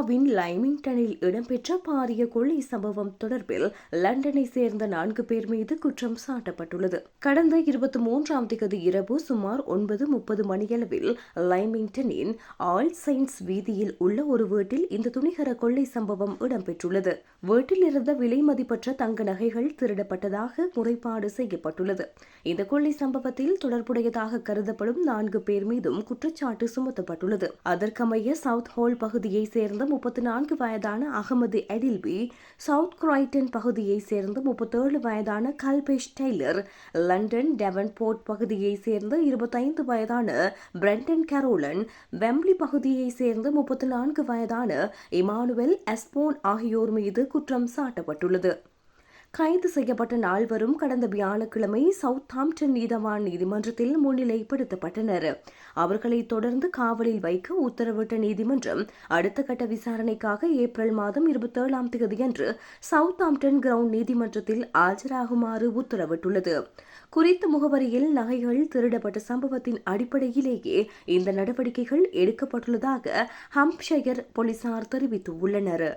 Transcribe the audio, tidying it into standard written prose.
ஆஸ்திரேலியாவின் லைமிங்டனில் இடம்பெற்ற பாரிய கொள்ளை சம்பவம் தொடர்பில் லண்டனை சேர்ந்த 4 பேர் மீது குற்றம் சாட்டப்பட்டுள்ளது. கடந்த 23ஆம் தேதி இரவு சுமார் 9:30 மணியளவில் லைமிங்டனின் ஆல் செயின்ட்ஸ் வீதியில் உள்ள ஒரு வீட்டில் இந்த துணிகர கொள்ளை சம்பவம் இடம்பெற்றுள்ளது. வீட்டில் இருந்த விலை மதிப்பற்ற தங்க நகைகள் திருடப்பட்டதாக முறைப்பாடு செய்யப்பட்டுள்ளது. இந்த கொள்ளை சம்பவத்தில் தொடர்புடையதாக கருதப்படும் 4 பேர் மீதும் குற்றச்சாட்டு சுமத்தப்பட்டுள்ளது. அதற்கமைய சவுத் ஹோல் பகுதியை சேர்ந்த 34 வயதான அகமது எடில்பி, சவுத் கிரைட்டன் பகுதியை சேர்ந்த 37 வயதான கல்பேஷ் டெய்லர், லண்டன் டெவன்போர்ட் பகுதியை சேர்ந்த 25 வயதான பிரெண்டன் கரோலன், வெம்ப்லி பகுதியை சேர்ந்த 34 வயதான இமானுவேல் எஸ்போன் ஆகியோர் மீது குற்றம் சாட்டப்பட்டுள்ளது. கைது செய்யப்பட்ட 4 கடந்த வியாழக்கிழமை சவுத்ஹாம்ப்டன் நீதவான் நீதிமன்றத்தில் முன்னிலைப்படுத்தப்பட்டனர். அவர்களை தொடர்ந்து காவலில் வைக்க உத்தரவிட்ட நீதிமன்றம் அடுத்த கட்ட விசாரணைக்காக ஏப்ரல் மாதம் 27ஆம் தேதியன்று சவுத்ஹாம்ப்டன் கிரவுண்ட் நீதிமன்றத்தில் ஆஜராகுமாறு உத்தரவிட்டுள்ளது. குறித்த முகவரியில் நகைகள் திருடப்பட்ட சம்பவத்தின் அடிப்படையிலேயே இந்த நடவடிக்கைகள் எடுக்கப்பட்டுள்ளதாக ஹாம்ப்ஷயர் போலீசார் தெரிவித்துள்ளனர்.